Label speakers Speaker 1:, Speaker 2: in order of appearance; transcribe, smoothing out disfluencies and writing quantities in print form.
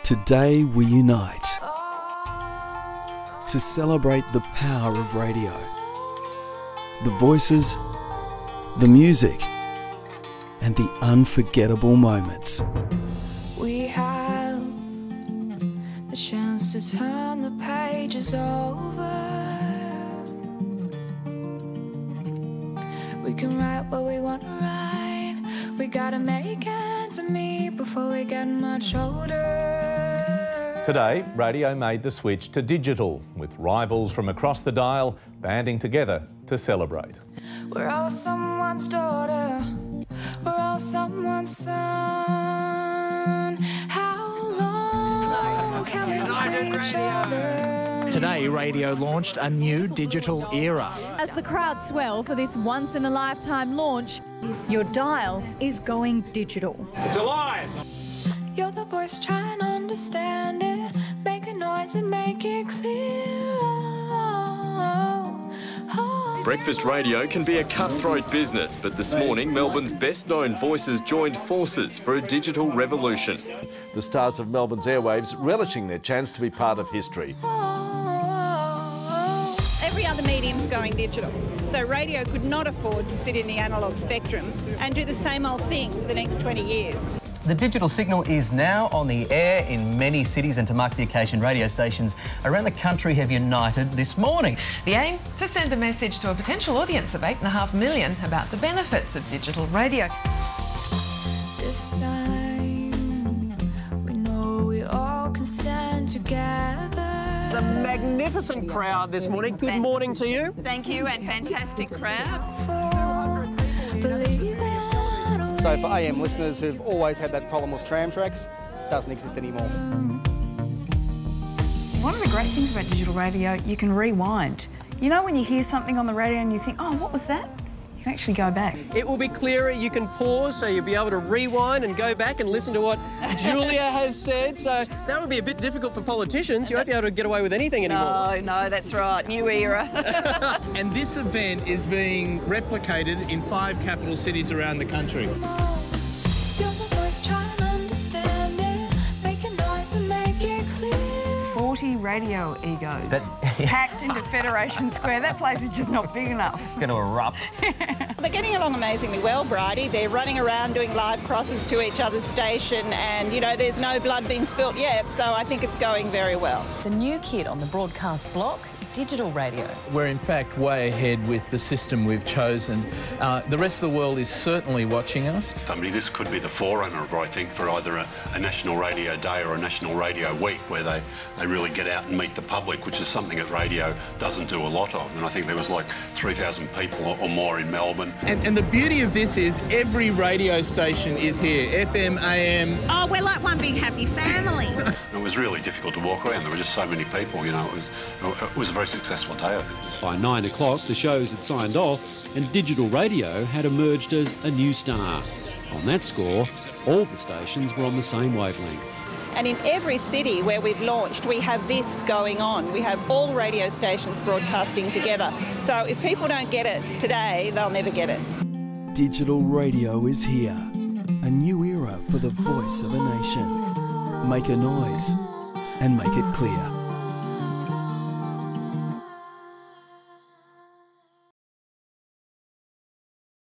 Speaker 1: Today we unite to celebrate the power of radio, the voices, the music, and the unforgettable moments.
Speaker 2: We have the chance to turn the pages over. We can write what we want to write. We gotta make ends meet before we get much older.
Speaker 3: Today, radio made the switch to digital, with rivals from across the dial banding together to celebrate.
Speaker 2: We're all someone's daughter, we're all someone's son. How long can we play each other?
Speaker 4: Today, radio launched a new digital era.
Speaker 5: As the crowd swell for this once-in-a-lifetime launch, your dial is going digital.
Speaker 3: It's alive!
Speaker 2: You're the voice trying to understand it, make a noise and make it clear.
Speaker 6: Breakfast radio can be a cutthroat business, but this morning Melbourne's best-known voices joined forces for a digital revolution.
Speaker 7: The stars of Melbourne's airwaves relishing their chance to be part of history.
Speaker 8: Every other medium's going digital, so radio could not afford to sit in the analogue spectrum and do the same old thing for the next 20 years.
Speaker 9: The digital signal is now on the air in many cities, and to mark the occasion, radio stations around the country have united this morning.
Speaker 10: The aim? To send a message to a potential audience of 8.5 million about the benefits of digital radio.
Speaker 2: This time, we know we all can stand together.
Speaker 11: The magnificent crowd this morning. Good morning to you.
Speaker 8: Thank you, and fantastic crowd.
Speaker 11: So for AM listeners who've always had that problem with tram tracks, it doesn't exist anymore.
Speaker 12: One of the great things about digital radio, you can rewind. You know when you hear something on the radio and you think, oh, what was that? You can actually go back.
Speaker 11: It will be clearer, you can pause, so you'll be able to rewind and go back and listen to what Julia has said. So that would be a bit difficult for politicians. You won't be able to get away with anything anymore.
Speaker 8: No, that's right. New era.
Speaker 4: And this event is being replicated in 5 capital cities around the country.
Speaker 2: You're the voice trying to understand it, make a noise and make it clear.
Speaker 12: 40 radio egos packed into Federation Square. That place is just not big enough.
Speaker 9: It's going to erupt.
Speaker 8: They're getting along amazingly well, Bridie. They're running around doing live crosses to each other's station, and, you know, there's no blood being spilt yet, so I think it's going very well.
Speaker 13: The new kid on the broadcast block, digital radio.
Speaker 4: We're in fact way ahead with the system we've chosen. The rest of the world is certainly watching us.
Speaker 14: This could be the forerunner, I think, for either a National Radio Day or a National Radio Week, where they really get out and meet the public, which is something that radio doesn't do a lot of. And I think there was like 3,000 people or more in Melbourne.
Speaker 4: And the beauty of this is every radio station is here, FM, AM.
Speaker 8: Oh, we're like one big happy family.
Speaker 14: It was really difficult to walk around. There were just so many people, you know. It was a very successful day, I think.
Speaker 15: By 9 o'clock, the shows had signed off and digital radio had emerged as a new star. On that score, all the stations were on the same wavelength.
Speaker 8: And in every city where we've launched, we have this going on. We have all radio stations broadcasting together. So if people don't get it today, they'll never get it.
Speaker 1: Digital radio is here. A new era for the voice of a nation. Make a noise and make it clear.